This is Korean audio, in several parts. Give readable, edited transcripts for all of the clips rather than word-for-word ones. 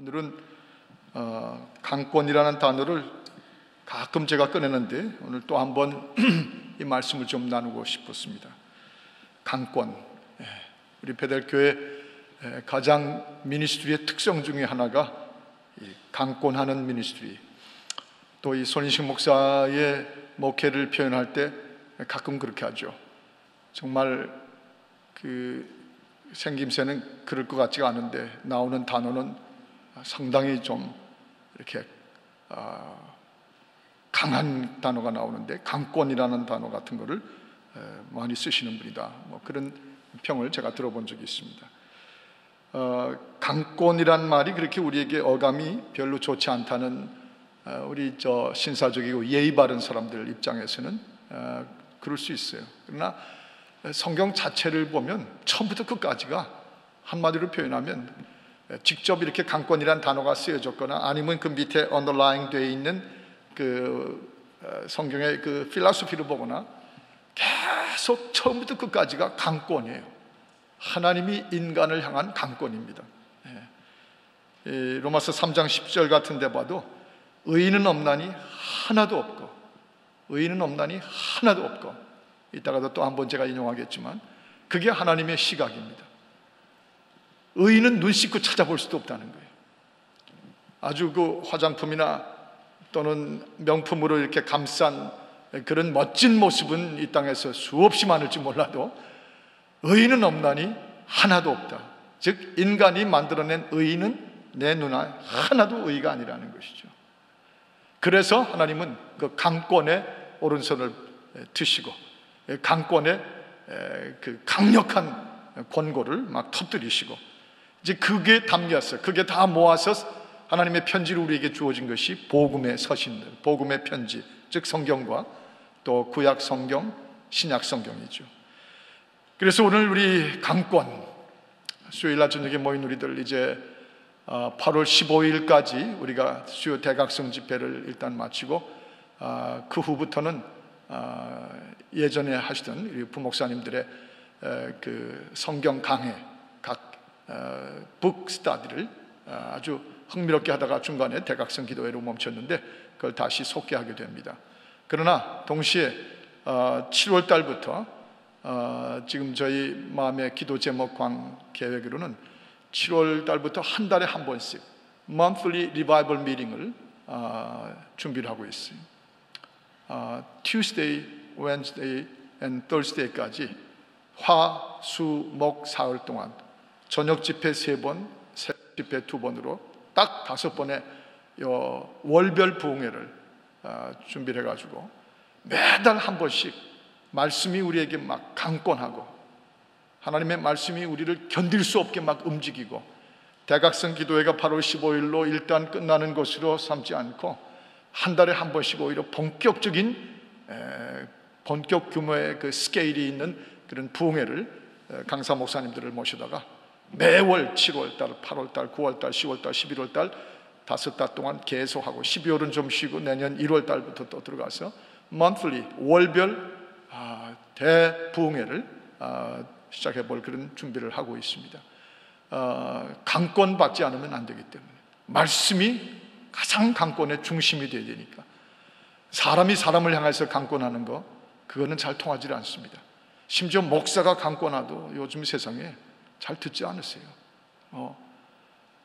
오늘은 강권이라는 단어를 가끔 제가 꺼내는데 오늘 또 한번 이 말씀을 좀 나누고 싶었습니다. 강권, 우리 베델교회 가장 미니스트리의 특성 중에 하나가 강권하는 미니스트리. 또 이 손인식 목사의 목회를 표현할 때 가끔 그렇게 하죠. 정말 그 생김새는 그럴 것 같지가 않은데 나오는 단어는 상당히 좀 이렇게 강한 단어가 나오는데 강권이라는 단어 같은 거를 많이 쓰시는 분이다. 뭐 그런 평을 제가 들어본 적이 있습니다. 강권이란 말이 그렇게 우리에게 어감이 별로 좋지 않다는 우리 신사적이고 예의 바른 사람들 입장에서는 그럴 수 있어요. 그러나 성경 자체를 보면 처음부터 끝까지가 한마디로 표현하면 직접 이렇게 강권이란 단어가 쓰여졌거나 아니면 그 밑에 underlying 되어 있는 그 성경의 그 필라소피를 보거나 계속 처음부터 끝까지가 강권이에요. 하나님이 인간을 향한 강권입니다. 로마서 3장 10절 같은 데 봐도 의인은 없나니 하나도 없고, 의인은 없나니 하나도 없고, 이따가도 또 한번 제가 인용하겠지만 그게 하나님의 시각입니다. 의인은 눈 씻고 찾아볼 수도 없다는 거예요. 아주 그 화장품이나 또는 명품으로 이렇게 감싼 그런 멋진 모습은 이 땅에서 수없이 많을지 몰라도 의인은 없나니 하나도 없다. 즉 인간이 만들어낸 의인은 내 눈에 하나도 의가 아니라는 것이죠. 그래서 하나님은 그 강권의 오른손을 드시고 강권의 그 강력한 권고를 막 터뜨리시고 이제 그게 담겼어요. 그게 다 모아서 하나님의 편지로 우리에게 주어진 것이 복음의 서신들, 복음의 편지, 즉 성경과 또 구약 성경, 신약 성경이죠. 그래서 오늘 우리 강권, 수요일날 저녁에 모인 우리들 이제 8월 15일까지 우리가 수요 대각성 집회를 일단 마치고 그 후부터는 예전에 하시던 우리 부목사님들의 그 성경 강해, 각 북 스타디를 아주 흥미롭게 하다가 중간에 대각성 기도회로 멈췄는데 그걸 다시 속개하게 됩니다. 그러나 동시에 7월 달부터 지금 저희 마음의 기도 제목광 계획으로는 7월 달부터 한 달에 한 번씩 monthly revival meeting을 준비를 하고 있어요. Tuesday, Wednesday and Thursday까지 화, 수, 목, 사흘 동안 저녁 집회 3번, 새벽 집회 2번으로 딱 5번의 월별 부흥회를 준비를 해가지고 매달 한 번씩 말씀이 우리에게 막 강권하고 하나님의 말씀이 우리를 견딜 수 없게 막 움직이고 대각성 기도회가 8월 15일로 일단 끝나는 것으로 삼지 않고 한 달에 한 번씩 오히려 본격적인 본격 규모의 그 스케일이 있는 그런 부흥회를 강사 목사님들을 모시다가 매월 7월달, 8월달, 9월달, 10월달, 11월달 5달 동안 계속하고 12월은 좀 쉬고 내년 1월달부터 또 들어가서 monthly, 월별 대부흥회를 시작해볼 그런 준비를 하고 있습니다. 강권 받지 않으면 안 되기 때문에 말씀이 가장 강권의 중심이 되어야 되니까 사람이 사람을 향해서 강권하는 거 그거는 잘 통하지 않습니다. 심지어 목사가 강권하도 요즘 세상에 잘 듣지 않으세요.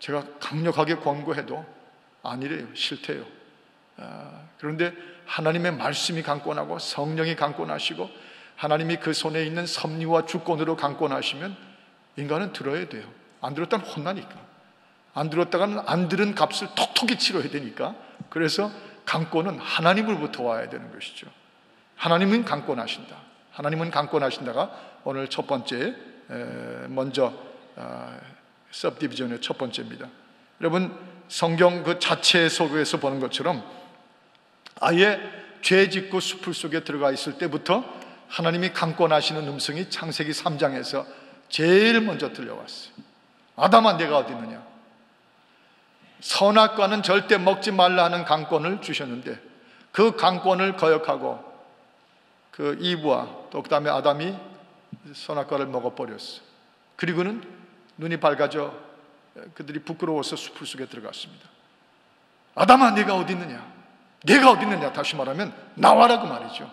제가 강력하게 권고해도 아니래요. 싫대요. 그런데 하나님의 말씀이 강권하고 성령이 강권하시고 하나님이 그 손에 있는 섭리와 주권으로 강권하시면 인간은 들어야 돼요. 안 들었다면 혼나니까. 안 들었다가는 안 들은 값을 톡톡히 치러야 되니까. 그래서 강권은 하나님으로부터 와야 되는 것이죠. 하나님은 강권하신다. 하나님은 강권하신다가 오늘 첫 번째 먼저 서브디비전의 첫 번째입니다. 여러분 성경 그 자체 속에서 보는 것처럼 아예 죄 짓고 수풀 속에 들어가 있을 때부터 하나님이 강권하시는 음성이 창세기 3장에서 제일 먼저 들려왔어요. 아담아 내가 어디 있느냐. 선악과는 절대 먹지 말라 하는 강권을 주셨는데 그 강권을 거역하고 그 이브와 또 그 다음에 아담이 선악과를 먹어버렸어요. 그리고는 눈이 밝아져 그들이 부끄러워서 숲을 속에 들어갔습니다. 아담아, 네가 어디 있느냐? 네가 어디 있느냐? 다시 말하면 나와라 그 말이죠.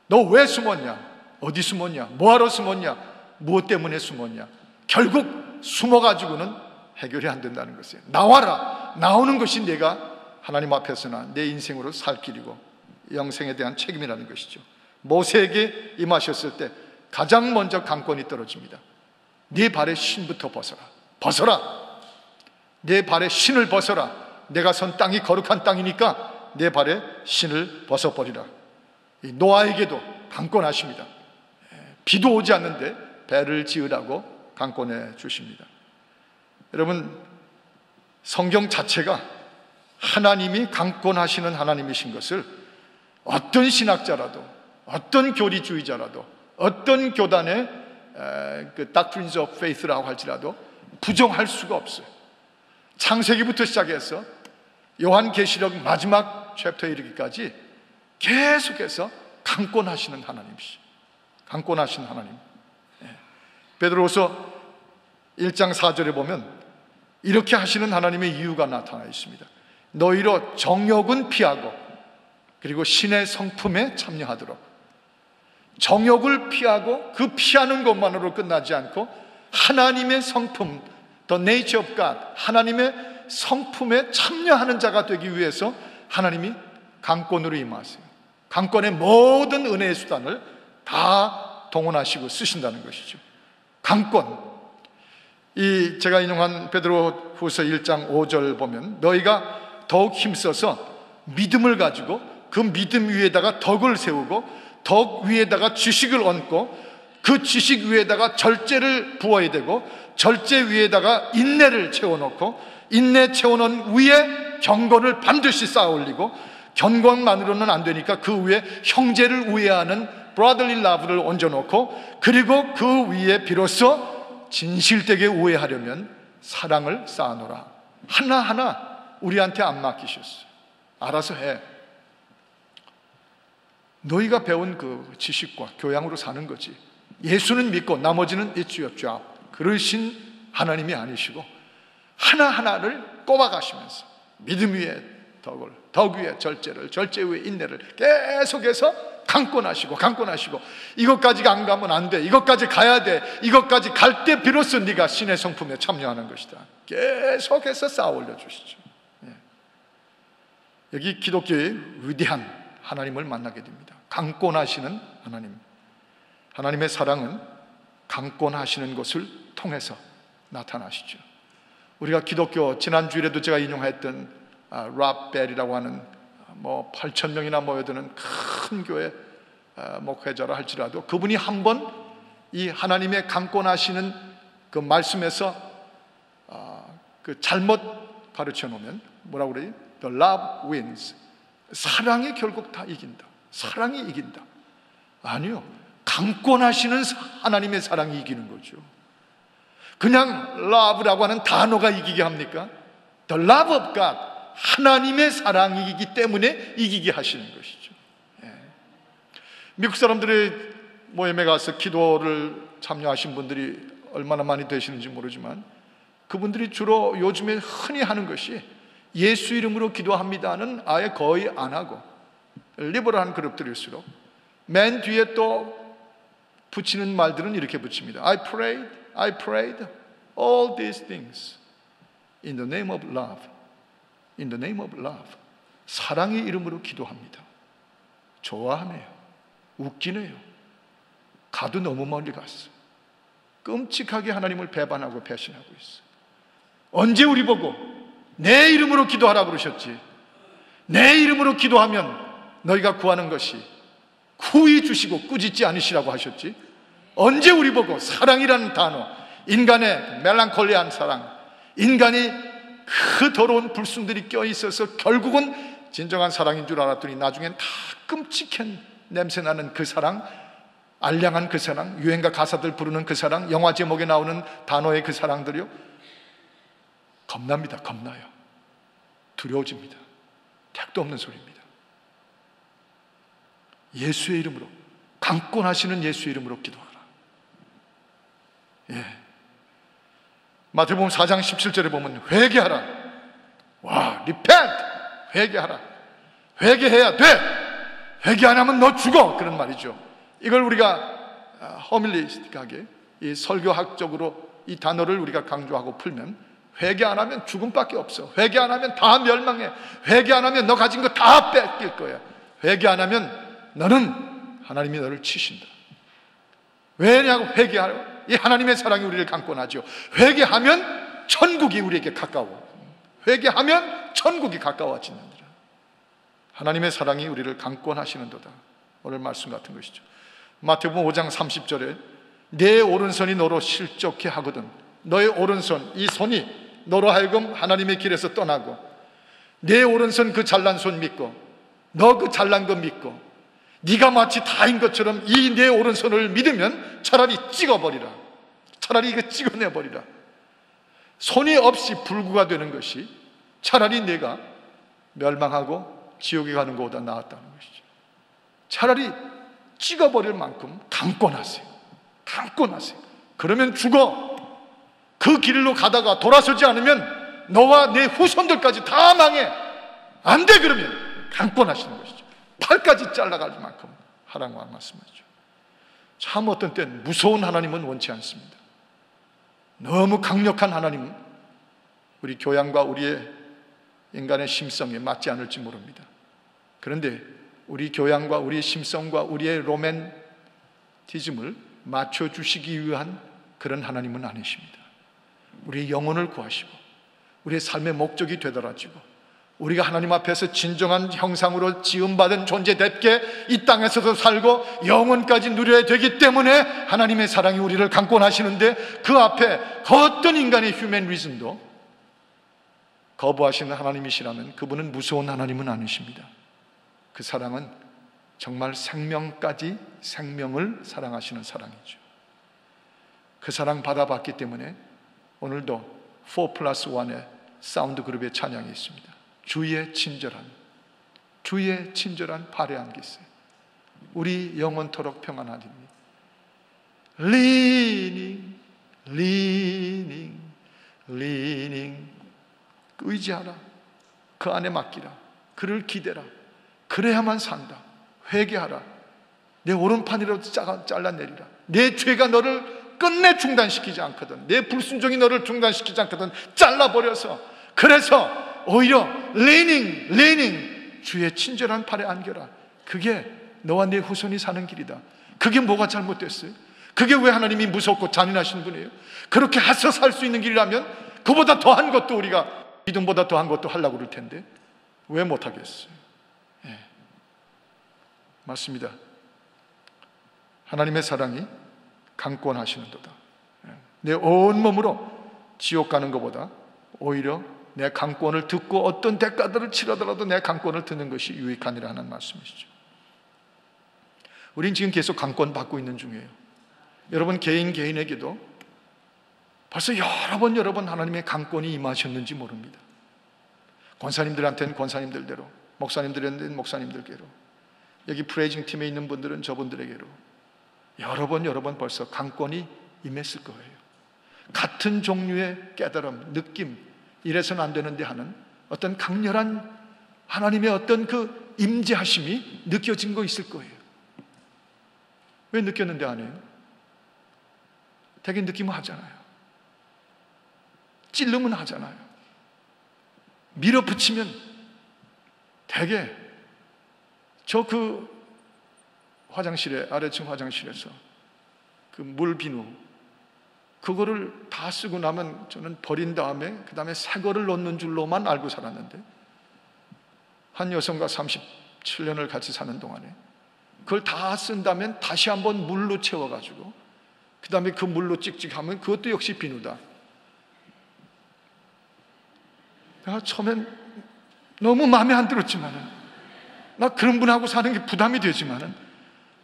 너 왜 숨었냐? 어디 숨었냐? 뭐하러 숨었냐? 무엇 때문에 숨었냐? 결국 숨어가지고는 해결이 안 된다는 것이에요. 나와라. 나오는 것이 내가 하나님 앞에서나 내 인생으로 살 길이고 영생에 대한 책임이라는 것이죠. 모세에게 임하셨을 때 가장 먼저 강권이 떨어집니다. 네 발에 신부터 벗어라. 벗어라. 내 발에 신을 벗어라. 내가 선 땅이 거룩한 땅이니까 내 발에 신을 벗어버리라. 노아에게도 강권하십니다. 비도 오지 않는데 배를 지으라고 강권해 주십니다. 여러분, 성경 자체가 하나님이 강권하시는 하나님이신 것을 어떤 신학자라도, 어떤 교리주의자라도, 어떤 교단의 그 Doctrines of Faith라고 할지라도 부정할 수가 없어요. 창세기부터 시작해서 요한계시록 마지막 챕터에 이르기까지 계속해서 강권하시는 하나님이시죠. 강권하신 하나님. 베드로후서 1장 4절에 보면 이렇게 하시는 하나님의 이유가 나타나 있습니다. 너희로 정욕은 피하고 그리고 신의 성품에 참여하도록. 정욕을 피하고 그 피하는 것만으로 끝나지 않고 하나님의 성품, the nature of God, 하나님의 성품에 참여하는 자가 되기 위해서 하나님이 강권으로 임하세요. 강권의 모든 은혜의 수단을 다 동원하시고 쓰신다는 것이죠. 강권. 이 제가 인용한 베드로후서 1장 5절 보면 너희가 더욱 힘써서 믿음을 가지고 그 믿음 위에다가 덕을 세우고 덕 위에다가 지식을 얹고 그 지식 위에다가 절제를 부어야 되고 절제 위에다가 인내를 채워놓고 인내 채워놓은 위에 경건을 반드시 쌓아 올리고 경건만으로는 안 되니까 그 위에 형제를 우애하는 brotherly love를 얹어놓고 그리고 그 위에 비로소 진실되게 우애하려면 사랑을 쌓아놓으라. 하나하나 우리한테 안 맡기셨어요. 알아서 해. 너희가 배운 그 지식과 교양으로 사는 거지. 예수는 믿고 나머지는 it's your job. 그러신 하나님이 아니시고 하나하나를 꼽아가시면서 믿음 위에 덕을, 덕 위에 절제를, 절제 위에 인내를 계속해서 강권하시고 이것까지 안 가면 안 돼. 이것까지 가야 돼. 이것까지 갈 때 비로소 네가 신의 성품에 참여하는 것이다. 계속해서 쌓아 올려주시죠. 여기 기독교의 위대한 하나님을 만나게 됩니다. 강권하시는 하나님. 하나님의 사랑은 강권하시는 것을 통해서 나타나시죠. 우리가 기독교 지난주일에도 제가 인용했던 랍 벨이라고 하는 8,000명이나 모여드는 큰 교회 목회자라 할지라도 그분이 한 번 이 하나님의 강권하시는 그 말씀에서 그 잘못 가르쳐 놓으면 뭐라고 그래요? The love wins. 사랑이 결국 다 이긴다. 사랑이 이긴다. 아니요. 강권하시는 하나님의 사랑이 이기는 거죠. 그냥 love라고 하는 단어가 이기게 합니까? The love of God. 하나님의 사랑이기 때문에 이기게 하시는 것이죠. 미국 사람들의 모임에 가서 기도를 참여하신 분들이 얼마나 많이 되시는지 모르지만 그분들이 주로 요즘에 흔히 하는 것이 예수 이름으로 기도합니다는 아예 거의 안 하고 리버럴한 그룹들일수록 맨 뒤에 또 붙이는 말들은 이렇게 붙입니다. I prayed all these things in the name of love. In the name of love. 사랑의 이름으로 기도합니다. 좋아하네요. 웃기네요. 가도 너무 멀리 갔어. 끔찍하게 하나님을 배반하고 배신하고 있어. 언제 우리 보고 내 이름으로 기도하라고 그러셨지? 내 이름으로 기도하면 너희가 구하는 것이 후히 주시고 꾸짖지 않으시라고 하셨지? 언제 우리 보고 사랑이라는 단어, 인간의 멜랑콜리한 사랑, 인간이 그 더러운 불순들이 껴있어서 결국은 진정한 사랑인 줄 알았더니 나중엔 다 끔찍한 냄새나는 그 사랑, 알량한 그 사랑, 유행가 가사들 부르는 그 사랑, 영화 제목에 나오는 단어의 그 사랑들이요, 겁납니다. 겁나요. 두려워집니다. 택도 없는 소리입니다. 예수의 이름으로, 강권하시는 예수의 이름으로 기도하라. 마태복음 4장 17절에 보면 회개하라. 와, repent! 회개하라. 회개해야 돼. 회개 안 하면 너 죽어. 그런 말이죠. 이걸 우리가 허밀리스틱하게 이 설교학적으로 이 단어를 우리가 강조하고 풀면 회개 안 하면 죽음밖에 없어. 회개 안 하면 다 멸망해. 회개 안 하면 너 가진 거 다 뺏길 거야. 회개 안 하면 너는 하나님이 너를 치신다. 왜냐고 회개하라. 이 하나님의 사랑이 우리를 강권하죠. 회개하면 천국이 우리에게 가까워. 회개하면 천국이 가까워지느니라. 하나님의 사랑이 우리를 강권하시는도다. 오늘 말씀 같은 것이죠. 마태복음 5장 30절에 내 오른손이 너로 실족해 하거든 너의 오른손, 이 손이 너로 하여금 하나님의 길에서 떠나고 내 오른손 그 잘난 손 믿고 너 그 잘난 거 믿고 네가 마치 다인 것처럼 이 내 오른손을 믿으면 차라리 찍어버리라. 차라리 이거 찍어내버리라. 손이 없이 불구가 되는 것이 차라리 내가 멸망하고 지옥에 가는 것보다 나았다는 것이죠. 차라리 찍어버릴 만큼 강권하세요. 강권하세요. 그러면 죽어. 그 길로 가다가 돌아서지 않으면 너와 내 후손들까지 다 망해. 안 돼. 그러면 강권하시는 것이죠. 팔까지 잘라갈 만큼 하라고 말씀하죠. 참 어떤 때는 무서운 하나님은 원치 않습니다. 너무 강력한 하나님은 우리 교양과 우리의 인간의 심성에 맞지 않을지 모릅니다. 그런데 우리 교양과 우리의 심성과 우리의 로맨티즘을 맞춰주시기 위한 그런 하나님은 아니십니다. 우리의 영혼을 구하시고 우리의 삶의 목적이 되돌아지고 우리가 하나님 앞에서 진정한 형상으로 지음받은 존재답게 이 땅에서도 살고 영원까지 누려야 되기 때문에 하나님의 사랑이 우리를 강권하시는데 그 앞에 어떤 인간의 휴먼 리즌도 거부하시는 하나님이시라면 그분은 무서운 하나님은 아니십니다. 그 사랑은 정말 생명까지 생명을 사랑하시는 사랑이죠. 그 사랑 받아봤기 때문에 오늘도 4+1의 사운드 그룹의 찬양이 있습니다. 주의 친절한 발의 기세 우리 영원토록 평안하리니 leaning 의지하라. 그 안에 맡기라. 그를 기대라. 그래야만 산다. 회개하라. 내 오른판이라도 잘라내리라. 내 죄가 너를 끝내 중단시키지 않거든. 내 불순종이 너를 중단시키지 않거든. 잘라버려서 그래서 오히려 leaning 주의 친절한 팔에 안겨라. 그게 너와 내 후손이 사는 길이다. 그게 뭐가 잘못됐어요? 그게 왜 하나님이 무섭고 잔인하신 분이에요? 그렇게 해서 살 수 있는 길이라면 그보다 더한 것도 우리가 믿음보다 더한 것도 하려고 그럴 텐데 왜 못하겠어요? 예. 맞습니다. 하나님의 사랑이 강권하시는도다. 내 온몸으로 지옥 가는 것보다 오히려 내 강권을 듣고 어떤 대가들을 치르더라도 내 강권을 듣는 것이 유익하니라 하는 말씀이시죠. 우린 지금 계속 강권 받고 있는 중이에요. 여러분 개인에게도 벌써 여러 번 하나님의 강권이 임하셨는지 모릅니다. 권사님들한테는 권사님들대로, 목사님들한테는 목사님들께로, 여기 프레이징 팀에 있는 분들은 저분들에게로 여러 번 벌써 강권이 임했을 거예요. 같은 종류의 깨달음, 느낌, 이래서는 안 되는데 하는 어떤 강렬한 하나님의 어떤 그 임재하심이 느껴진 거 있을 거예요. 왜 느꼈는데 안 해요? 되게 느끼면 하잖아요. 찔르면 하잖아요. 밀어붙이면 되게 저 그 화장실에 아래층 화장실에서 그 물 비누 그거를 다 쓰고 나면 저는 버린 다음에 그 다음에 새 거를 넣는 줄로만 알고 살았는데 한 여성과 37년을 같이 사는 동안에 그걸 다 쓴다면 다시 한번 물로 채워가지고 그 다음에 그 물로 찍찍하면 그것도 역시 비누다. 내가 처음엔 너무 마음에 안 들었지만은 나 그런 분하고 사는 게 부담이 되지만은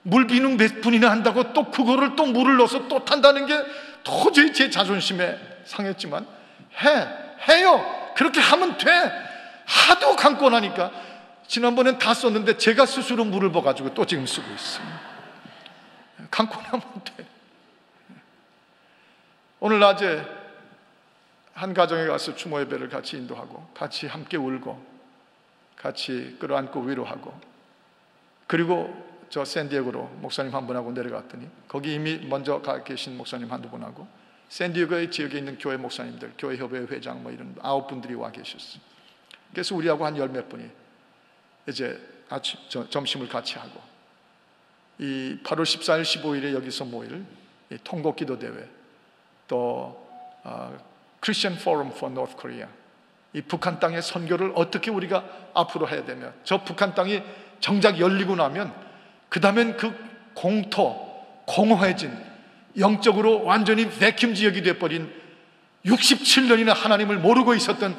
물 비누 몇 분이나 한다고 또 그거를 또 물을 넣어서 또 탄다는 게 도저히 제 자존심에 상했지만 해요. 그렇게 하면 돼. 하도 강권하니까 지난번엔 다 썼는데 제가 스스로 물을 부어가지고 또 지금 쓰고 있어요. 강권하면 돼. 오늘 낮에 한 가정에 가서 추모 예배를 같이 인도하고 같이 함께 울고 같이 끌어안고 위로하고, 그리고 저 샌디에고로 목사님 한 분하고 내려갔더니 거기 이미 먼저 가 계신 목사님 한두 분하고 샌디에고의 지역에 있는 교회 목사님들, 교회 협회 회장 뭐 이런 9분들이 와 계셨어요. 그래서 우리하고 한 10몇 분이 이제 점심을 같이 하고, 이 8월 14일 15일에 여기서 모일 이 통곡 기도 대회, 또 Christian Forum for North Korea, 이 북한 땅의 선교를 어떻게 우리가 앞으로 해야 되며, 저 북한 땅이 정작 열리고 나면 그 다음엔 그 공터, 공허해진, 영적으로 완전히 베큐um 지역이 되어버린 67년이나 하나님을 모르고 있었던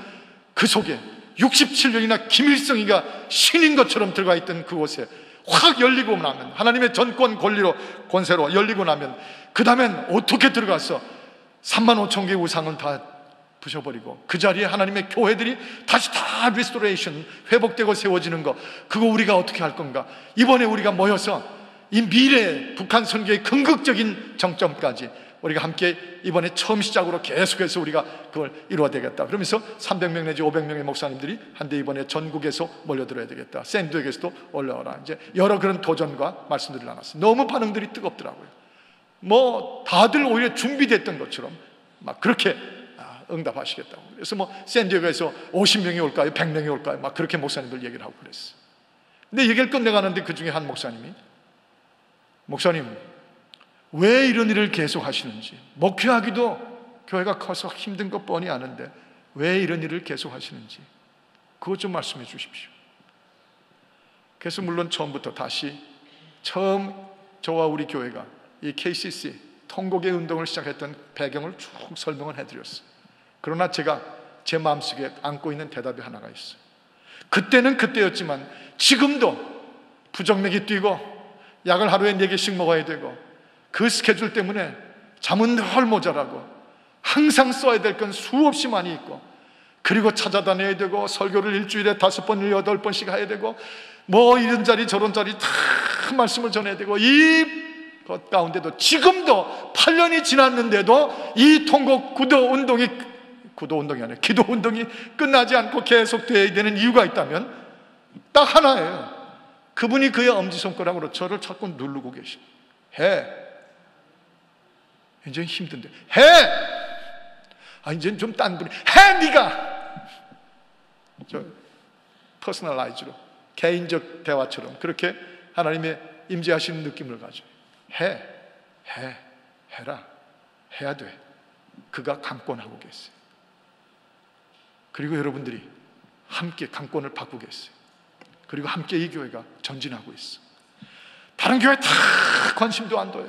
그 속에 67년이나 김일성이가 신인 것처럼 들어가 있던 그곳에 확 열리고 나면, 하나님의 전권 권리로 권세로 열리고 나면 그 다음엔 어떻게 들어가서 3만 5천 개의 우상은 다 부셔버리고 그 자리에 하나님의 교회들이 다시 다 리스토레이션, 회복되고 세워지는 거, 그거 우리가 어떻게 할 건가? 이번에 우리가 모여서 이 미래 북한 선교의 궁극적인 정점까지 우리가 함께 이번에 처음 시작으로 계속해서 우리가 그걸 이루어야 되겠다. 그러면서 300명 내지 500명의 목사님들이 한데 이번에 전국에서 몰려들어야 되겠다. 샌드에게서도 올라와라. 이제 여러 그런 도전과 말씀들을 나눴어요. 너무 반응들이 뜨겁더라고요. 뭐 다들 오히려 준비됐던 것처럼 막 그렇게 응답하시겠다고. 그래서 뭐 샌디에고에서 50명이 올까요? 100명이 올까요? 막 그렇게 목사님들 얘기를 하고 그랬어요. 근데 얘기를 끝내가는데 그 중에 한 목사님이, 목사님 왜 이런 일을 계속 하시는지, 목회하기도 교회가 커서 힘든 것 뻔히 아는데 왜 이런 일을 계속 하시는지 그것 좀 말씀해 주십시오. 그래서 물론 처음부터 다시 처음 저와 우리 교회가 이 KCC 통곡의 운동을 시작했던 배경을 쭉 설명을 해드렸어요. 그러나 제가 제 마음속에 안고 있는 대답이 하나가 있어요. 그때는 그때였지만 지금도 부정맥이 뛰고 약을 하루에 4개씩 먹어야 되고 그 스케줄 때문에 잠은 늘 모자라고 항상 써야 될 건 수없이 많이 있고, 그리고 찾아다녀야 되고 설교를 일주일에 5번, 8번씩 해야 되고 뭐 이런 자리 저런 자리 다 말씀을 전해야 되고, 이 것 가운데도 지금도 8년이 지났는데도 이 통곡 기도 운동이 끝나지 않고 계속되어야 되는 이유가 있다면 딱 하나예요. 그분이 그의 엄지손가락으로 저를 자꾸 누르고 계십니다. 해. 이제 힘든데 해. 이제 좀 딴 분이 해. 네가 저 퍼스널라이즈로 개인적 대화처럼 그렇게 하나님의 임재하시는 느낌을 가져요. 해라. 해야 돼. 그가 강권하고 계세요. 그리고 여러분들이 함께 강권을 받고 계세요. 그리고 함께 이 교회가 전진하고 있어. 다른 교회 다 관심도 안 둬요.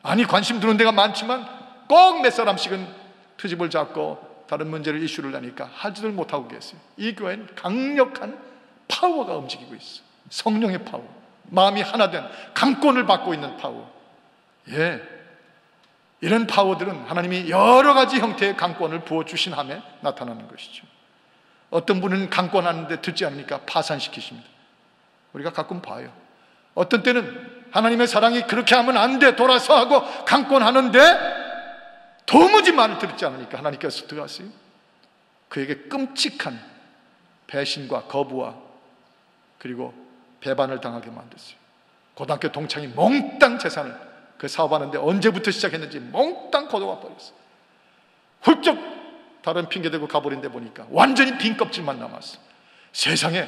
아니 관심 두는 데가 많지만 꼭 몇 사람씩은 트집을 잡고 다른 문제를 이슈를 내니까 하지를 못하고 계세요. 이 교회는 강력한 파워가 움직이고 있어. 성령의 파워, 마음이 하나 된 강권을 받고 있는 파워. 이런 파워들은 하나님이 여러 가지 형태의 강권을 부어주신 함에 나타나는 것이죠. 어떤 분은 강권하는데 듣지 않으니까 파산시키십니다. 우리가 가끔 봐요. 어떤 때는 하나님의 사랑이 그렇게 하면 안 돼, 돌아서 하고 강권하는데 도무지 말을 듣지 않으니까 하나님께서 들어가세요. 그에게 끔찍한 배신과 거부와 그리고 배반을 당하게 만들었어요. 고등학교 동창이 몽땅 재산을 그 사업하는데 언제부터 시작했는지 몽땅 걷어와 버렸어요. 훌쩍 다른 핑계대고 가버린 데 보니까 완전히 빈 껍질만 남았어. 세상에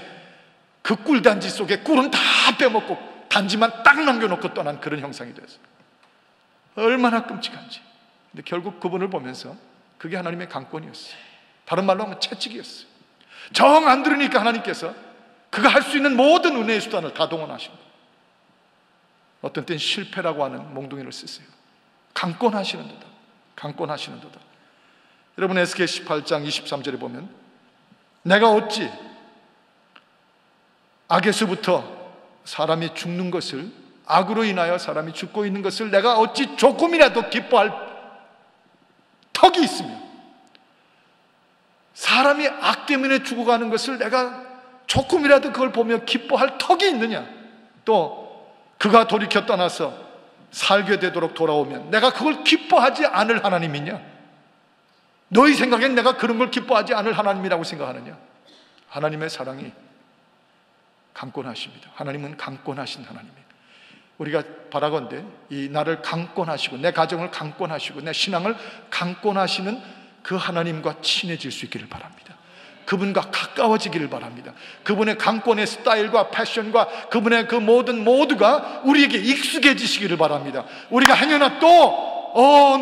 그 꿀단지 속에 꿀은 다 빼먹고 단지만 딱 남겨놓고 떠난 그런 형상이 됐어요. 얼마나 끔찍한지. 근데 결국 그분을 보면서 그게 하나님의 강권이었어요. 다른 말로 하면 채찍이었어요. 정 안 들으니까 하나님께서 그가 할 수 있는 모든 은혜의 수단을 다 동원하십니다. 어떤 땐 실패라고 하는 몽둥이를 쓰세요. 강권하시는 도다. 여러분 에스겔 18장 23절에 보면 내가 어찌 악에서부터 사람이 죽는 것을, 악으로 인하여 사람이 죽고 있는 것을 내가 어찌 조금이라도 기뻐할 턱이 있으며, 사람이 악 때문에 죽어가는 것을 내가 조금이라도 그걸 보며 기뻐할 턱이 있느냐, 또 그가 돌이켜 떠나서 살게 되도록 돌아오면 내가 그걸 기뻐하지 않을 하나님이냐? 너희 생각엔 내가 그런 걸 기뻐하지 않을 하나님이라고 생각하느냐? 하나님의 사랑이 강권하십니다. 하나님은 강권하신 하나님이에요. 우리가 바라건대 이 나를 강권하시고 내 가정을 강권하시고 내 신앙을 강권하시는 그 하나님과 친해질 수 있기를 바랍니다. 그분과 가까워지기를 바랍니다. 그분의 강권의 스타일과 패션과 그분의 그 모두가 우리에게 익숙해지시기를 바랍니다. 우리가 행여나 또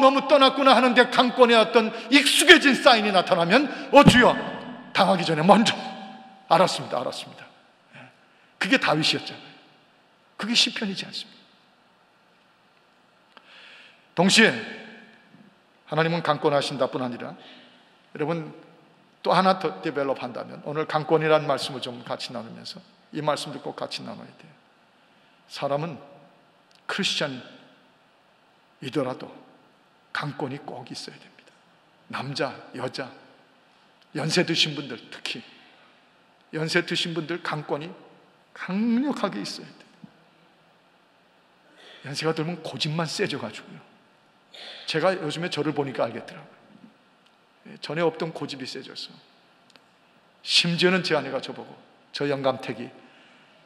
너무 떠났구나 하는데 강권의 어떤 익숙해진 사인이 나타나면 주여, 당하기 전에 먼저 알았습니다. 그게 다윗이었잖아요. 그게 시편이지 않습니까? 동시에 하나님은 강권하신다 뿐 아니라, 여러분 또 하나 더 데벨롭 한다면, 오늘 강권이라는 말씀을 좀 같이 나누면서 이 말씀도 꼭 같이 나눠야 돼요. 사람은 크리스찬이더라도 강권이 꼭 있어야 됩니다. 남자, 여자, 연세 드신 분들, 특히 연세 드신 분들 강권이 강력하게 있어야 돼요. 연세가 들면 고집만 세져가지고요. 제가 요즘에 저를 보니까 알겠더라고요. 전에 없던 고집이 세졌어. 심지어는 제 아내가 저보고, 저 영감택이,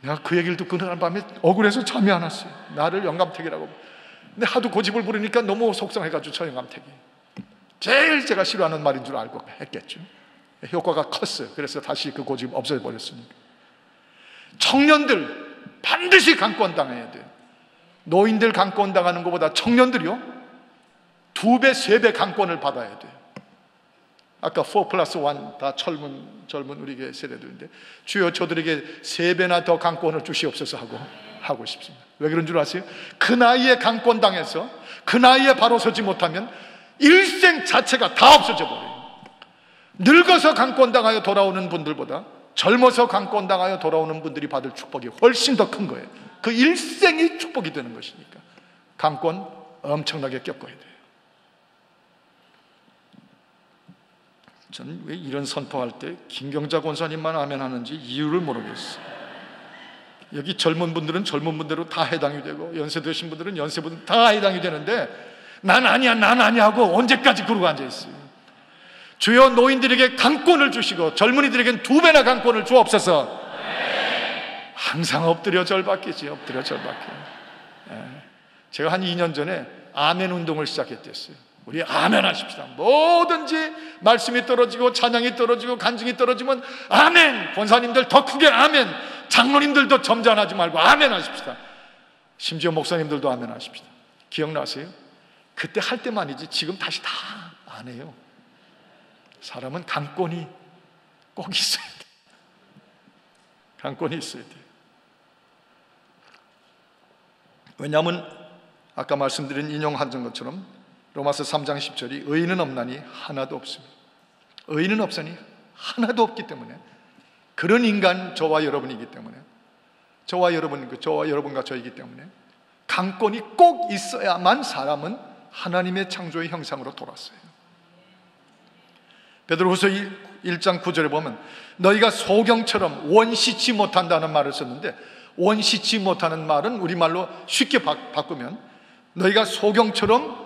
내가 그 얘기를 듣고 그날 밤에 억울해서 잠이 안 왔어요. 나를 영감택이라고. 근데 하도 고집을 부리니까 너무 속상해가지고, 저 영감택이 제일 제가 싫어하는 말인 줄 알고 했겠죠. 효과가 컸어요. 그래서 다시 그 고집 없애버렸으니까. 청년들 반드시 강권당해야 돼요. 노인들 강권당하는 것보다 청년들이요 2배, 3배 강권을 받아야 돼요. 아까 4+1 다 젊은 우리 세대들인데, 주여 저들에게 3배나 더 강권을 주시옵소서 하고 싶습니다. 왜 그런 줄 아세요? 그 나이에 강권당해서 그 나이에 바로 서지 못하면 일생 자체가 다 없어져 버려요. 늙어서 강권당하여 돌아오는 분들보다 젊어서 강권당하여 돌아오는 분들이 받을 축복이 훨씬 더 큰 거예요. 그 일생이 축복이 되는 것이니까 강권 엄청나게 겪어야 돼요. 저는 왜 이런 선포할 때 김경자 권사님만 아멘 하는지 이유를 모르겠어요. 여기 젊은 분들은 젊은 분대로 다 해당이 되고, 연세 드신 분들은 연세분 다 해당이 되는데, 난 아니야 하고 언제까지 그러고 앉아있어요. 주여 노인들에게 강권을 주시고 젊은이들에겐 2배나 강권을 주옵소서. 항상 엎드려 절받기지. 제가 한 2년 전에 아멘 운동을 시작했댔어요. 우리 아멘 하십시다. 뭐든지 말씀이 떨어지고 찬양이 떨어지고 간증이 떨어지면 아멘. 권사님들 더 크게 아멘. 장로님들도 점잖하지 말고 아멘 하십시다. 심지어 목사님들도 아멘 하십시다. 기억나세요? 그때 할 때만이지 지금 다시 다 안 해요. 사람은 강권이 꼭 있어야 돼. 강권이 있어야 돼. 왜냐하면 아까 말씀드린 인용한 것처럼 로마서 3장 10절이 의인은 없나니 하나도 없습니다. 의인은 없으니 하나도 없기 때문에, 그런 인간 저와 여러분이기 때문에, 저와 여러분과 저이기 때문에 강권이 꼭 있어야만 사람은 하나님의 창조의 형상으로 돌았어요. 베드로후서 1장 9절에 보면 너희가 소경처럼 원시치 못한다는 말을 썼는데, 원시치 못하는 말은 우리말로 쉽게 바꾸면 너희가 소경처럼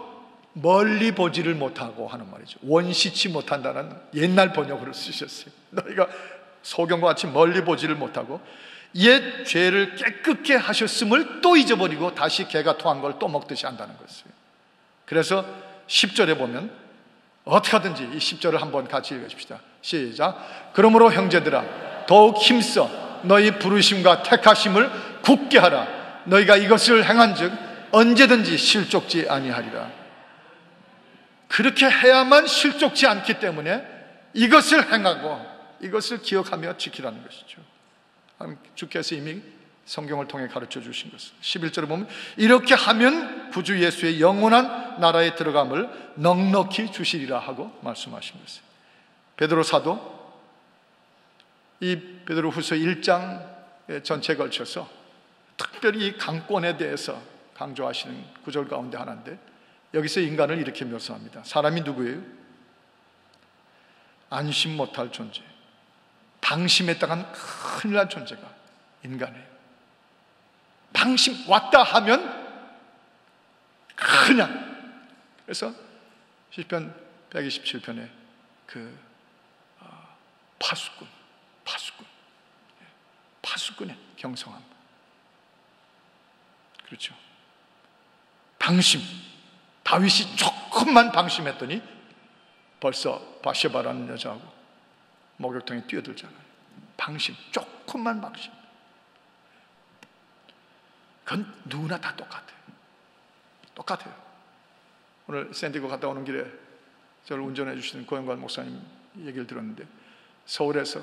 멀리 보지를 못하고 하는 말이죠. 원시치 못한다는 옛날 번역으로 쓰셨어요. 너희가 소경과 같이 멀리 보지를 못하고 옛 죄를 깨끗게 하셨음을 또 잊어버리고 다시 개가 토한 걸 또 먹듯이 한다는 것이에요. 그래서 10절에 보면 어떻게 하든지 이 10절을 한번 같이 읽으십시다. 시작. 그러므로 형제들아 더욱 힘써 너희 부르심과 택하심을 굳게 하라. 너희가 이것을 행한즉 언제든지 실족지 아니하리라. 그렇게 해야만 실족지 않기 때문에 이것을 행하고 이것을 기억하며 지키라는 것이죠. 주께서 이미 성경을 통해 가르쳐 주신 것을 11절에 보면 이렇게 하면 구주 예수의 영원한 나라에 들어감을 넉넉히 주시리라 하고 말씀하신 것이에요. 베드로 사도 이 베드로후서 1장 전체에 걸쳐서 특별히 이 강권에 대해서 강조하시는 구절 가운데 하나인데, 여기서 인간을 이렇게 묘사합니다. 사람이 누구예요? 안심 못할 존재, 방심했다간 큰일 날 존재가 인간이에요. 방심 왔다 하면 그냥. 그래서 시편 127편에 그 파수꾼, 파수꾼의 경성함. 그렇죠. 방심. 다윗이 조금만 방심했더니 벌써 바세바라는 여자하고 목욕탕에 뛰어들잖아요. 방심, 조금만 방심. 그건 누구나 다 똑같아요. 오늘 샌디고 갔다 오는 길에 저를 운전해 주시는 고영관 목사님 얘기를 들었는데, 서울에서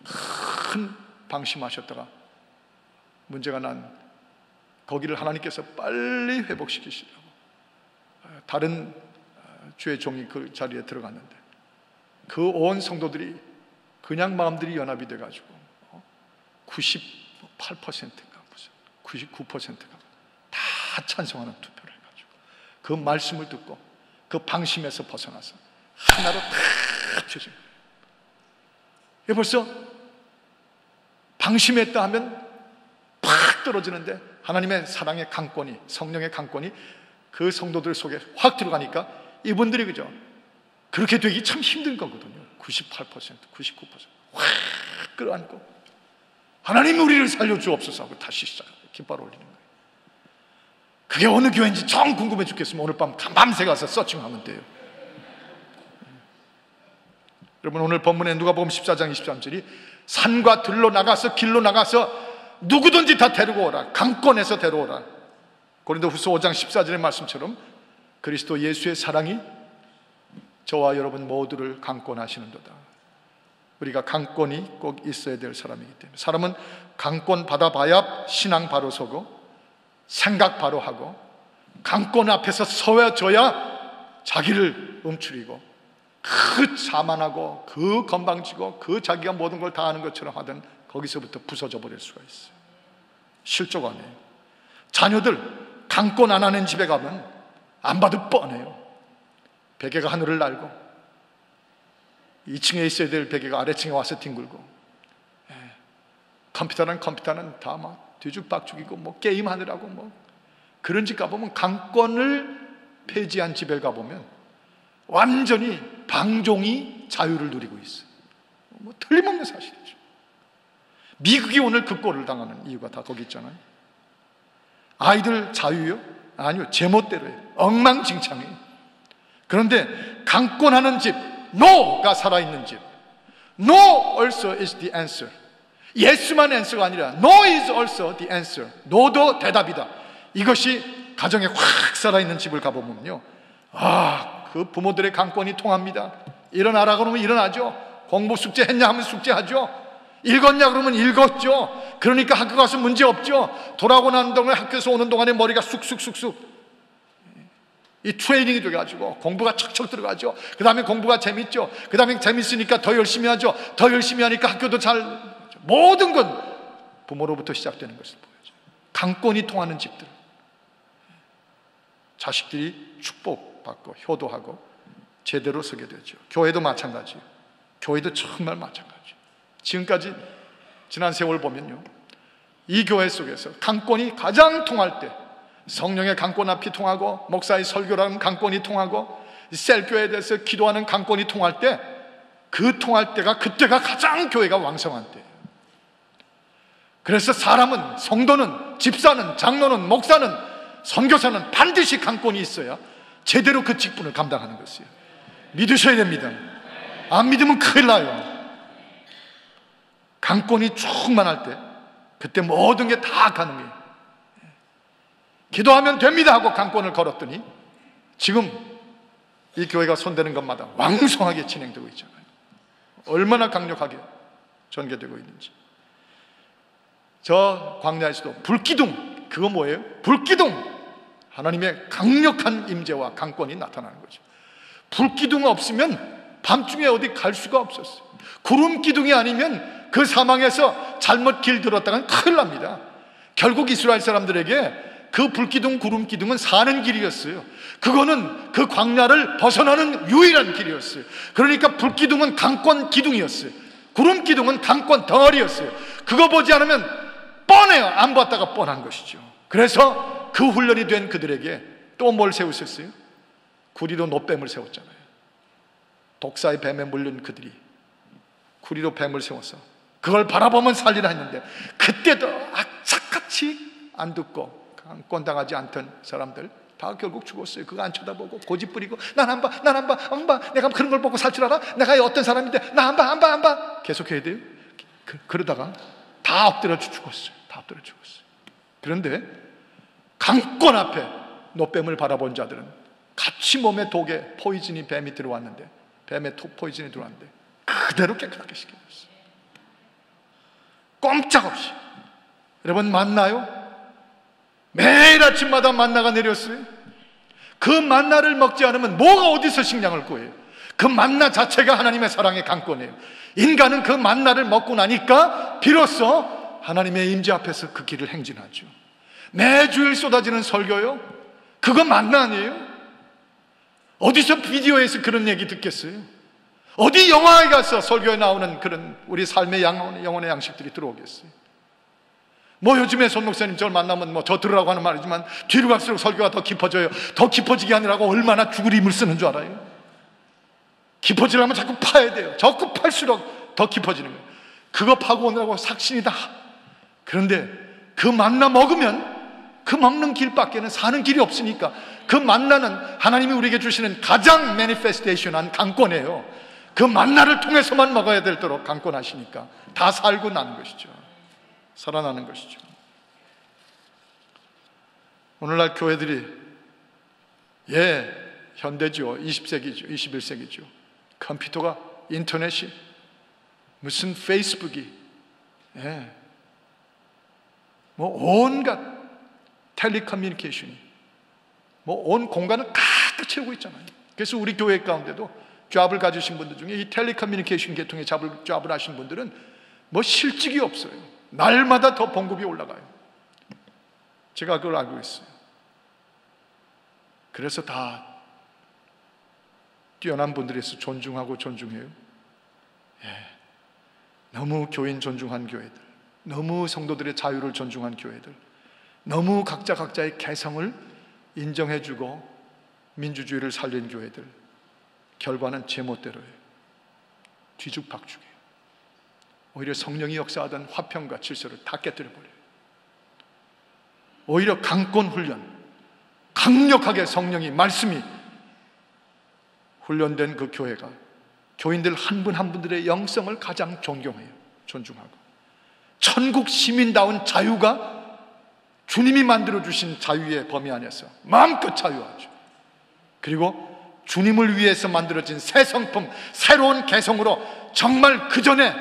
큰 방심하셨다가 문제가 난 거기를 하나님께서 빨리 회복시키시려고 다른 주의 종이 그 자리에 들어갔는데, 그 온 성도들이 그냥 마음들이 연합이 돼가지고 98%인가 무슨 99%가 다 찬성하는 투표를 해가지고 그 말씀을 듣고 그 방심에서 벗어나서 하나로 다 합쳐진 거예요. 이게 벌써 방심했다 하면 팍 떨어지는데, 하나님의 사랑의 강권이, 성령의 강권이 그 성도들 속에 확 들어가니까 이분들이 그죠, 그렇게 되기 참 힘든 거거든요. 98%, 99%확 끌어안고 하나님 우리를 살려주옵소서 하고 다시 깃발 올리는 거예요. 그게 어느 교회인지 정 궁금해 죽겠으면 오늘 밤새 가서 서칭하면 돼요. 여러분, 오늘 본문에 누가복음 14장 23절이 산과 들로 나가서 길로 나가서 누구든지 다 데리고 오라, 강권해서 데려오라. 고린도후서 5장 14절의 말씀처럼 그리스도 예수의 사랑이 저와 여러분 모두를 강권하시는도다. 우리가 강권이 꼭 있어야 될 사람이기 때문에, 사람은 강권 받아봐야 신앙 바로 서고 생각 바로 하고, 강권 앞에서 서줘야 자기를 움츠리고 그 자만하고 그 건방지고 그 자기가 모든 걸 다 아는 것처럼 하던 거기서부터 부서져 버릴 수가 있어요. 실족 안 해요. 자녀들 강권 안 하는 집에 가면 안 봐도 뻔해요. 베개가 하늘을 날고 2층에 있어야 될 베개가 아래층에 와서 뒹굴고, 컴퓨터는 다 막 뒤죽박죽이고 뭐 게임하느라고 뭐 그런 집 가보면, 강권을 폐지한 집에 가보면 완전히 방종이 자유를 누리고 있어요. 뭐 틀림없는 사실이죠. 미국이 오늘 그 꼴을 당하는 이유가 다 거기 있잖아요. 아이들 자유요? 아니요, 제멋대로예요. 엉망진창이에요. 그런데 강권하는 집, NO가 살아있는 집, No also is the answer. 예수만 answer가 아니라 No is also the answer. No도 대답이다. 이것이 가정에 확 살아있는 집을 가보면요, 그 부모들의 강권이 통합니다. 일어나라 그러면 일어나죠. 공부 숙제 했냐 하면 숙제하죠. 읽었냐 그러면 읽었죠. 그러니까 학교 가서 문제 없죠. 돌아오고 난 동안에, 학교에서 오는 동안에 머리가 쑥쑥쑥쑥 이 트레이닝이 돼가지고 공부가 척척 들어가죠. 그 다음에 공부가 재밌죠. 그 다음에 재밌으니까 더 열심히 하죠. 더 열심히 하니까 학교도 잘, 모든 건 부모로부터 시작되는 것을 보여줘요. 강권이 통하는 집들, 자식들이 축복받고 효도하고 제대로 서게 되죠. 교회도 마찬가지예요. 교회도 정말 마찬가지예요. 지금까지 지난 세월 보면요, 이 교회 속에서 강권이 가장 통할 때, 성령의 강권 앞이 통하고 목사의 설교라는 강권이 통하고 셀교회에 대해서 기도하는 강권이 통할 때, 그 통할 때가, 그때가 가장 교회가 왕성한 때예요. 그래서 사람은, 성도는, 집사는, 장로는, 목사는, 선교사는 반드시 강권이 있어야 제대로 그 직분을 감당하는 것이에요. 믿으셔야 됩니다. 안 믿으면 큰일 나요. 강권이 충만할 때, 그때 모든 게 다 가능해요. 기도하면 됩니다 하고 강권을 걸었더니 지금 이 교회가 손대는 것마다 왕성하게 진행되고 있잖아요. 얼마나 강력하게 전개되고 있는지. 저 광야에서도 불기둥, 그거 뭐예요? 불기둥, 하나님의 강력한 임재와 강권이 나타나는 거죠. 불기둥 없으면 밤중에 어디 갈 수가 없었어요. 구름 기둥이 아니면 그 사망에서 잘못 길 들었다간 큰일 납니다. 결국 이스라엘 사람들에게 그 불기둥, 구름 기둥은 사는 길이었어요. 그거는 그 광야를 벗어나는 유일한 길이었어요. 그러니까 불기둥은 강권 기둥이었어요. 구름 기둥은 강권 덩어리였어요. 그거 보지 않으면 뻔해요. 안 봤다가 뻔한 것이죠. 그래서 그 훈련이 된 그들에게 또 뭘 세우셨어요? 구리로 노뱀을 세웠잖아요. 독사의 뱀에 물린 그들이 구리로 뱀을 세워서 그걸 바라보면 살리라 했는데, 그때도 악착같이 안 듣고 강권당하지 않던 사람들 다 결국 죽었어요. 그거 안 쳐다보고 고집 부리고 난 안 봐, 난 안 봐, 안 봐. 내가 그런 걸 보고 살 줄 알아? 내가 어떤 사람인데 나 안 봐, 안 봐, 안 봐. 계속 해야 돼요. 그러다가 다 엎드려 죽었어요. 다 엎드려 죽었어요. 그런데 강권 앞에 노뱀을 바라본 자들은 같이 몸에 독에 포이즌이 뱀이 들어왔는데, 뱀에 포이즌이 들어왔는데 그대로 깨끗하게 시켜줬어요. 꼼짝없이. 여러분, 만나요? 매일 아침마다 만나가 내렸어요. 그 만나를 먹지 않으면 뭐가 어디서 식량을 구해요? 그 만나 자체가 하나님의 사랑의 강권이에요. 인간은 그 만나를 먹고 나니까 비로소 하나님의 임재 앞에서 그 길을 행진하죠. 매주일 쏟아지는 설교요? 그거 만나 아니에요? 어디서 비디오에서 그런 얘기 듣겠어요? 어디 영화에 가서 설교에 나오는 그런 우리 삶의 영혼의 양식들이 들어오겠어요? 뭐 요즘에 손 목사님 저를 만나면 뭐 저 들으라고 하는 말이지만 뒤로 갈수록 설교가 더 깊어져요. 더 깊어지게 하느라고 얼마나 죽을 힘을 쓰는 줄 알아요? 깊어지려면 자꾸 파야 돼요. 자꾸 팔수록 더 깊어지는 거예요. 그거 파고 오느라고 삭신이다. 그런데 그 만나 먹으면 그 먹는 길밖에는 사는 길이 없으니까, 그 만나는 하나님이 우리에게 주시는 가장 매니페스테이션한 강권이에요. 그 만나를 통해서만 먹어야 되도록 강권하시니까 다 살고 나는 것이죠. 살아나는 것이죠. 오늘날 교회들이 현대죠. 20세기죠. 21세기죠. 컴퓨터가, 인터넷이, 무슨 페이스북이, 뭐 온갖 텔레커뮤니케이션이 뭐 온 공간을 가득 채우고 있잖아요. 그래서 우리 교회 가운데도 잡을 가지신 분들 중에 이 텔레커뮤니케이션 계통의 잡을 하신 분들은 뭐 실직이 없어요. 날마다 더 봉급이 올라가요. 제가 그걸 알고 있어요. 그래서 다 뛰어난 분들에서 존중하고 존중해요. 너무 교인 존중한 교회들, 너무 성도들의 자유를 존중한 교회들, 너무 각자의 개성을 인정해주고 민주주의를 살린 교회들, 결과는 제멋대로예요. 뒤죽박죽이에요. 오히려 성령이 역사하던 화평과 질서를 다 깨뜨려버려요. 오히려 강권 훈련, 강력하게 성령이, 말씀이 훈련된 그 교회가 교인들 한 분 한 분들의 영성을 가장 존경해요. 존중하고 천국 시민다운 자유가 주님이 만들어주신 자유의 범위 안에서 마음껏 자유하죠. 그리고 주님을 위해서 만들어진 새 성품, 새로운 개성으로 정말 그 전에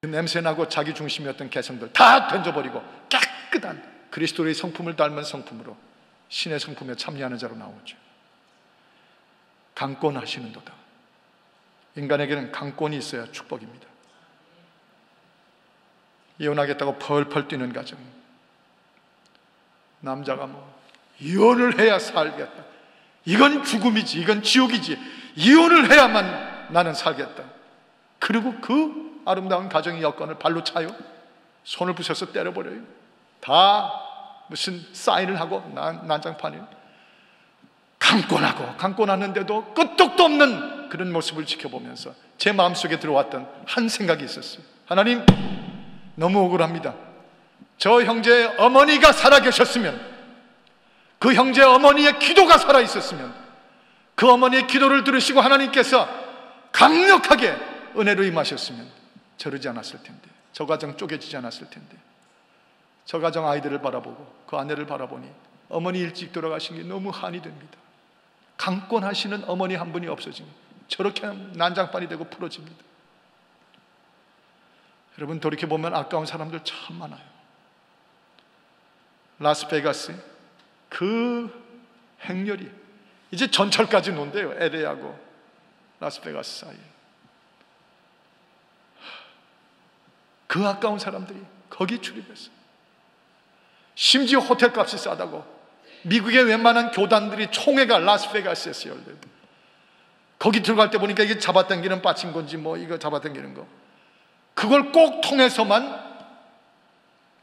그 냄새나고 자기 중심이었던 개성들 다 던져버리고 깨끗한 그리스도의 성품을 닮은 성품으로 신의 성품에 참여하는 자로 나오죠. 강권하시는도다. 인간에게는 강권이 있어야 축복입니다. 이혼하겠다고 펄펄 뛰는 가정, 남자가 이혼을 해야 살겠다, 이건 죽음이지, 이건 지옥이지, 이혼을 해야만 나는 살겠다. 그리고 그 아름다운 가정의 여건을 발로 차요. 손을 부셔서 때려버려요. 다 무슨 사인을 하고 난장판이에요. 강권하는데도 끄떡도 없는 그런 모습을 지켜보면서 제 마음속에 들어왔던 한 생각이 있었어요. 하나님, 너무 억울합니다. 저 형제의 어머니가 살아계셨으면, 그 형제의 어머니의 기도가 살아있었으면, 그 어머니의 기도를 들으시고 하나님께서 강력하게 은혜로 임하셨으면 저러지 않았을 텐데, 저 가정 쪼개지지 않았을 텐데, 저 가정 아이들을 바라보고 그 아내를 바라보니 어머니 일찍 돌아가신 게 너무 한이 됩니다. 강권하시는 어머니 한 분이 없어지니 저렇게 난장판이 되고 풀어집니다. 여러분, 돌이켜보면 아까운 사람들 참 많아요. 라스베가스 그 행렬이 이제 전철까지 논대요. LA하고 라스베가스 사이에. 그 아까운 사람들이 거기 출입했어요. 심지어 호텔 값이 싸다고 미국의 웬만한 교단들이 총회가 라스베가스에서 열려요. 거기 들어갈 때 보니까 이게 잡아당기는 빠친 건지 뭐 이거 잡아당기는 거, 그걸 꼭 통해서만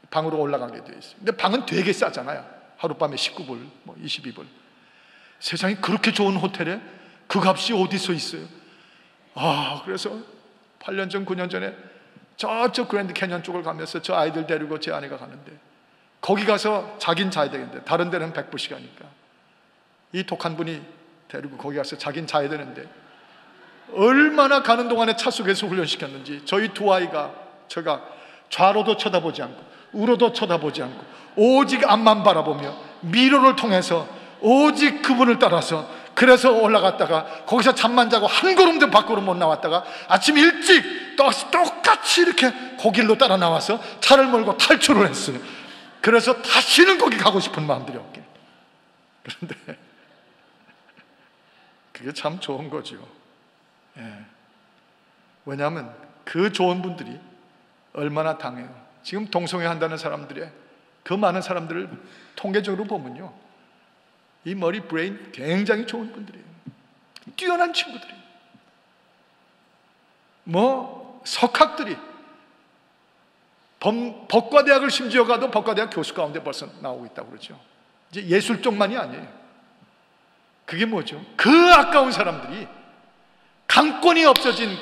방으로 올라가게 되어 있어요. 근데 방은 되게 싸잖아요. 하룻밤에 19불, 뭐 22불. 세상에 그렇게 좋은 호텔에 그 값이 어디서 있어요? 그래서 8년 전, 9년 전에 저쪽 그랜드 캐년 쪽을 가면서 저 아이들 데리고 제 아내가 가는데, 거기 가서 자긴 자야 되는데 다른 데는 100불씩 하니까 이 독한 분이 데리고 거기 가서 자긴 자야 되는데, 얼마나 가는 동안에 차 속에서 훈련시켰는지 저희 두 아이가, 제가 좌로도 쳐다보지 않고 우로도 쳐다보지 않고 오직 앞만 바라보며 미로를 통해서 오직 그분을 따라서, 그래서 올라갔다가 거기서 잠만 자고 한 걸음도 밖으로 못 나왔다가 아침 일찍 똑같이 이렇게 거길로 따라 나와서 차를 몰고 탈출을 했어요. 그래서 다시는 거기 가고 싶은 마음들이 없게. 그런데 그게 참 좋은 거죠. 왜냐하면 그 좋은 분들이 얼마나 당해요. 지금 동성애 한다는 사람들의 그 많은 사람들을 통계적으로 보면요, 이 머리 브레인 굉장히 좋은 분들이에요. 뛰어난 친구들이에요. 석학들이, 법과대학을 심지어 가도 법과대학 교수 가운데 벌써 나오고 있다고 그러죠. 이제 예술 쪽만이 아니에요. 그게 뭐죠? 그 아까운 사람들이 강권이 없어진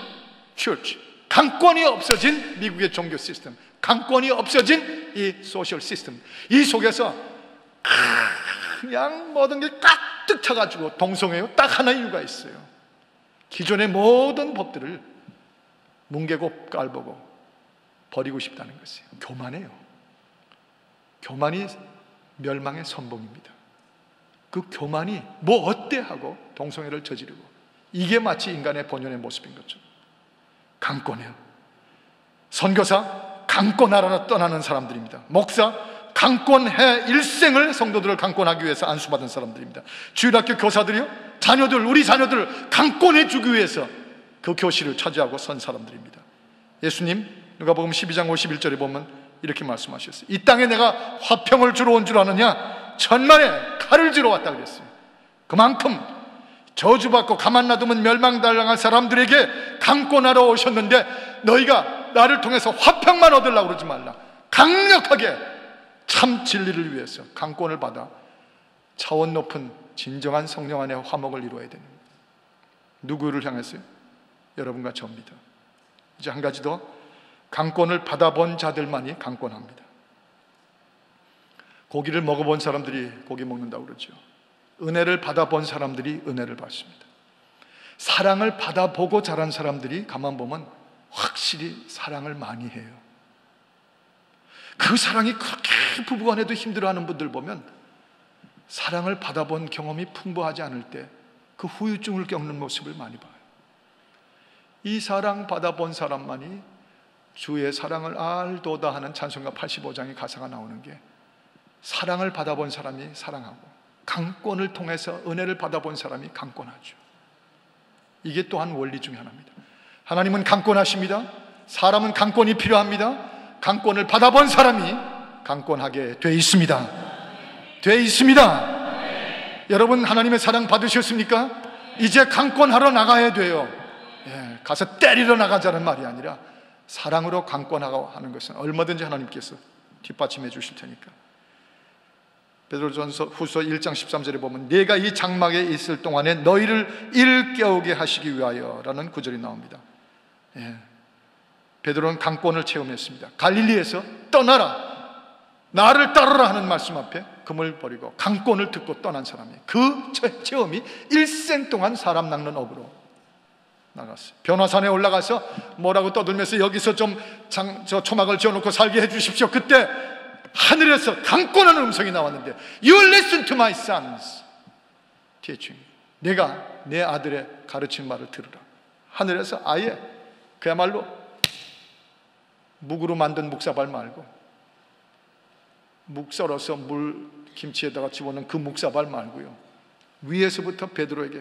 church, 강권이 없어진 미국의 종교 시스템, 강권이 없어진 이 소셜 시스템, 이 속에서 그냥 모든 게 가득 차가지고 동성애요 딱 하나 이유가 있어요. 기존의 모든 법들을 뭉개고 깔보고 버리고 싶다는 것이에요. 교만해요. 교만이 멸망의 선봉입니다. 그 교만이 뭐 어때 하고 동성애를 저지르고, 이게 마치 인간의 본연의 모습인 거죠. 강권해요. 선교사 강권하러 떠나는 사람들입니다. 목사 강권해 일생을 성도들을 강권하기 위해서 안수받은 사람들입니다. 주일학교 교사들이요, 우리 자녀들을 강권해 주기 위해서 그 교실을 차지하고 선 사람들입니다. 예수님 누가복음 12장 51절에 보면 이렇게 말씀하셨어요. 이 땅에 내가 화평을 주러 온 줄 아느냐? 천만에 칼을 주러 왔다 그랬어요. 그만큼 저주받고 가만 놔두면 멸망당할 사람들에게 강권하러 오셨는데, 너희가 나를 통해서 화평만 얻으려고 그러지 말라. 강력하게 참 진리를 위해서 강권을 받아 차원 높은 진정한 성령 안의 화목을 이루어야 됩니다. 누구를 향해서요? 여러분과 저입니다. 이제 한 가지 더, 강권을 받아본 자들만이 강권합니다. 고기를 먹어본 사람들이 고기 먹는다고 그러죠. 은혜를 받아본 사람들이 은혜를 받습니다. 사랑을 받아보고 자란 사람들이 가만 보면 확실히 사랑을 많이 해요. 그 사랑이 그렇게 부부간에도 힘들어하는 분들 보면 사랑을 받아본 경험이 풍부하지 않을 때 그 후유증을 겪는 모습을 많이 봐요. 이 사랑 받아본 사람만이 주의 사랑을 알도다 하는 찬송가 85장의 가사가 나오는 게, 사랑을 받아본 사람이 사랑하고 강권을 통해서 은혜를 받아본 사람이 강권하죠. 이게 또한 원리 중에 하나입니다. 하나님은 강권하십니다. 사람은 강권이 필요합니다. 강권을 받아본 사람이 강권하게 돼 있습니다. 돼 있습니다. 여러분 하나님의 사랑 받으셨습니까? 이제 강권하러 나가야 돼요. 가서 때리러 나가자는 말이 아니라 사랑으로 강권하고 하는 것은 얼마든지 하나님께서 뒷받침해 주실 테니까. 베드로전서 후서 1장 13절에 보면 내가 이 장막에 있을 동안에 너희를 일깨우게 하시기 위하여 라는 구절이 나옵니다. 베드로는 강권을 체험했습니다. 갈릴리에서 떠나라, 나를 따르라 하는 말씀 앞에 금을 버리고 강권을 듣고 떠난 사람이, 그 체험이 일생 동안 사람 낚는 업으로 나갔어요. 변화산에 올라가서 뭐라고 떠들면서 여기서 저 초막을 지어놓고 살게 해주십시오. 그때 하늘에서 강권하는 음성이 나왔는데, You listen to my sons teaching. 내가 내 아들의 가르친 말을 들으라. 하늘에서 아예 그야말로 묵으로 만든 묵사발 말고, 묵 썰어서 물 김치에다가 집어넣은 그 묵사발 말고요, 위에서부터 베드로에게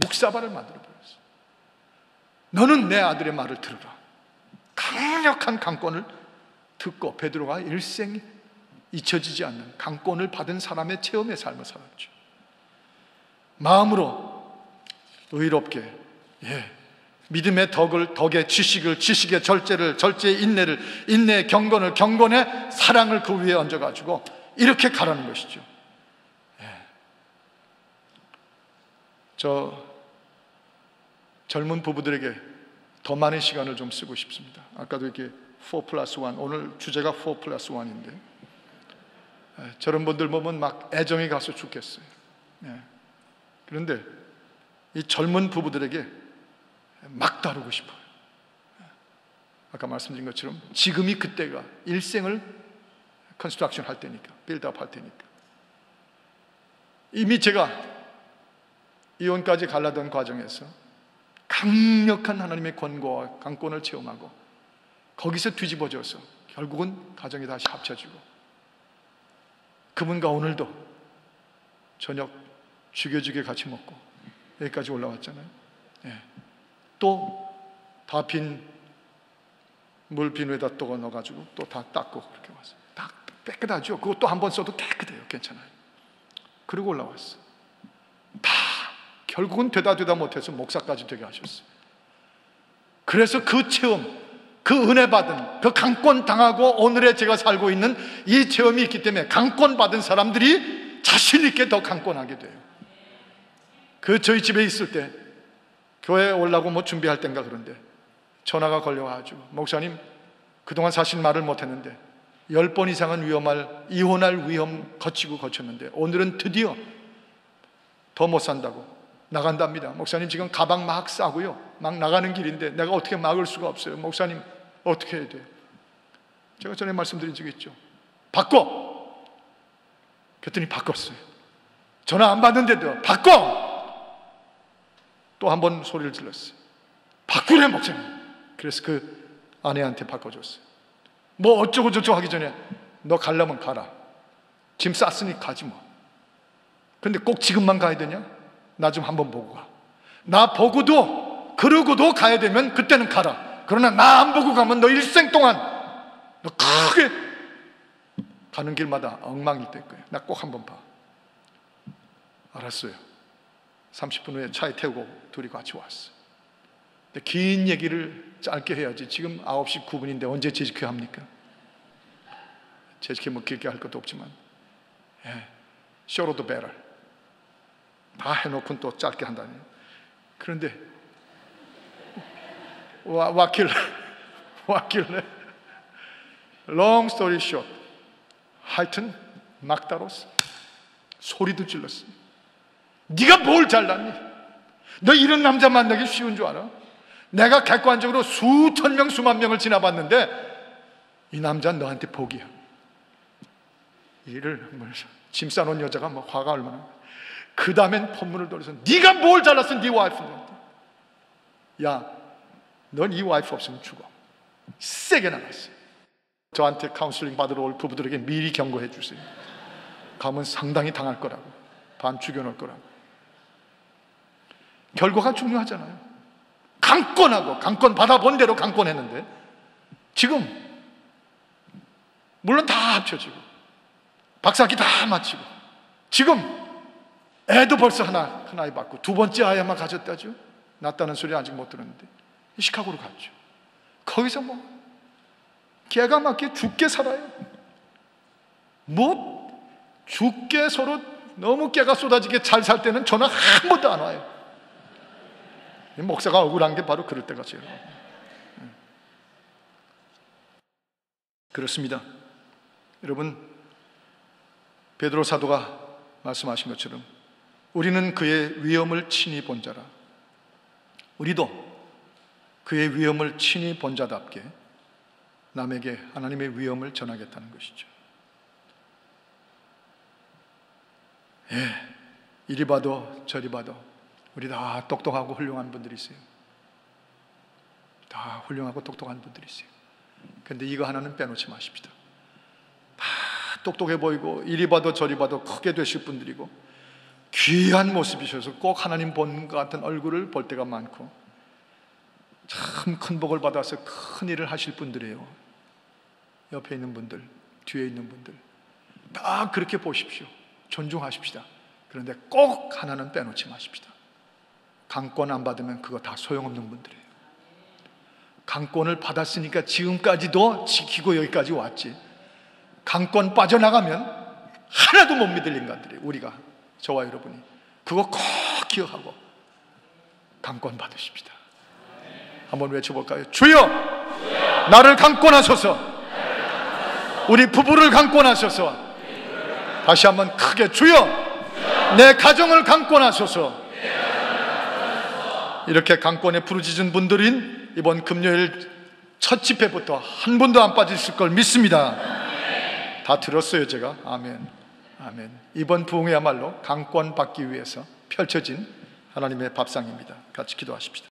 묵사발을 만들어 버렸어요. 너는 내 아들의 말을 들으라. 강력한 강권을 듣고 베드로가 일생 잊혀지지 않는 강권을 받은 사람의 체험의 삶을 살았죠. 마음으로 의롭게, 믿음의 덕의 지식을, 지식의 절제를, 절제의 인내를, 인내의 경건을, 경건의 사랑을 그 위에 얹어가지고 이렇게 가라는 것이죠. 저 젊은 부부들에게 더 많은 시간을 좀 쓰고 싶습니다. 아까도 이렇게 4+1, 오늘 주제가 4+1인데 저런 분들 보면 막 애정이 가서 죽겠어요. 그런데 이 젊은 부부들에게 막 다루고 싶어요. 아까 말씀드린 것처럼 지금이 그때가 일생을 컨스트럭션 할 때니까, 빌드업 할 때니까. 이미 제가 이혼까지 가려던 과정에서 강력한 하나님의 권고와 강권을 체험하고 거기서 뒤집어져서 결국은 가정이 다시 합쳐지고 그분과 오늘도 저녁 죽여주게 같이 먹고 여기까지 올라왔잖아요. 또 다 빈 물 비누에다 또 넣어가지고 또 다 닦고 그렇게 왔어요. 다 깨끗하죠. 그거 또 한 번 써도 깨끗해요. 괜찮아요. 그리고 올라왔어. 다 결국은 되다 못해서 목사까지 되게 하셨어요. 그래서 그 체험, 그 은혜 받은, 그 강권 당하고 오늘의 제가 살고 있는 이 체험이 있기 때문에 강권 받은 사람들이 자신 있게 더 강권하게 돼요. 그 저희 집에 있을 때 교회에 오려고 뭐 준비할 땐가 그런데 전화가 걸려가지고 목사님 그동안 사실 말을 못했는데 10번 이상은 이혼할 위험 거쳤는데 오늘은 드디어 더 못 산다고 나간답니다. 목사님 지금 가방 막 싸고요 막 나가는 길인데 내가 어떻게 막을 수가 없어요. 목사님 어떻게 해야 돼요? 제가 전에 말씀드린 적이 있죠. 바꿔! 그랬더니 바꿨어요. 전화 안 받는데도 바꿔! 또 한 번 소리를 질렀어요. 바꾸래 목사님. 그래서 그 아내한테 바꿔줬어요. 뭐 어쩌고 저쩌고 하기 전에 너 가려면 가라. 짐 쌌으니 가지 뭐. 근데 꼭 지금만 가야 되냐? 나 좀 한번 보고 가. 나 보고도 그러고도 가야 되면 그때는 가라. 그러나 나 안 보고 가면 너 일생 동안 너 크게 가는 길마다 엉망이 될 거야. 나 꼭 한번 봐. 알았어요. 30분 후에 차에 태우고 둘이 같이 왔어. 근데 긴 얘기를 짧게 해야지. 지금 9시 9분인데 언제 재직회 합니까? 재직회 뭐 길게 할 것도 없지만 shorter better. 다 해놓고는 또 짧게 한다니. 그런데 왔길래 long story short 하여튼 막 다뤘어. 소리도 질렀어. 네가 뭘 잘났니? 너 이런 남자 만나기 쉬운 줄 알아? 내가 객관적으로 수천 명 수만 명을 지나봤는데 이 남자는 너한테 복이야. 이를 짐 싸놓은 여자가 뭐 화가 얼마나. 그 다음엔 폰문을 돌려서 네가 뭘 잘났어 네 와이프한테. 야, 넌 이 와이프 없으면 죽어. 세게 나갔어. 저한테 카운슬링 받으러 올 부부들에게 미리 경고해 주세요. 가면 상당히 당할 거라고. 반 죽여놓을 거라고. 결과가 중요하잖아요. 강권하고 강권 받아본 대로 강권했는데 지금 물론 다 합쳐지고 박사학위 다 마치고 지금 애도 벌써 하나 받고 두 번째 아이 아마 가졌다죠. 낳았다는 소리 아직 못 들었는데 시카고로 갔죠. 거기서 뭐 개가 맞게 죽게 살아요. 뭐 죽게 서로 너무 깨가 쏟아지게 잘 살 때는 전화 한 번도 안 와요. 목사가 억울한 게 바로 그럴 때가 제일. 그렇습니다. 여러분, 베드로 사도가 말씀하신 것처럼 우리는 그의 위엄을 친히 본 자라. 우리도 그의 위엄을 친히 본 자답게 남에게 하나님의 위엄을 전하겠다는 것이죠. 이리 봐도 저리 봐도 우리 다 똑똑하고 훌륭한 분들이 있어요. 다 훌륭하고 똑똑한 분들이 있어요. 그런데 이거 하나는 빼놓지 마십시다. 다 똑똑해 보이고 이리 봐도 저리 봐도 크게 되실 분들이고 귀한 모습이셔서 꼭 하나님 본 것 같은 얼굴을 볼 때가 많고 참 큰 복을 받아서 큰 일을 하실 분들이에요. 옆에 있는 분들, 뒤에 있는 분들 다 그렇게 보십시오. 존중하십시다. 그런데 꼭 하나는 빼놓지 마십시다. 강권 안 받으면 그거 다 소용없는 분들이에요. 강권을 받았으니까 지금까지도 지키고 여기까지 왔지. 강권 빠져나가면 하나도 못 믿을 인간들이에요. 우리가, 저와 여러분이. 그거 꼭 기억하고 강권 받으십시다. 한번 외쳐볼까요? 주여, 나를 강권하소서. 우리 부부를 강권하소서. 다시 한번 크게, 주여, 내 가정을 강권하소서. 이렇게 강권에 부르짖은 분들인 이번 금요일 첫 집회부터 한 분도 안 빠졌을 걸 믿습니다. 다 들었어요, 제가. 아멘. 아멘. 이번 부흥이야말로 강권받기 위해서 펼쳐진 하나님의 밥상입니다. 같이 기도하십시다.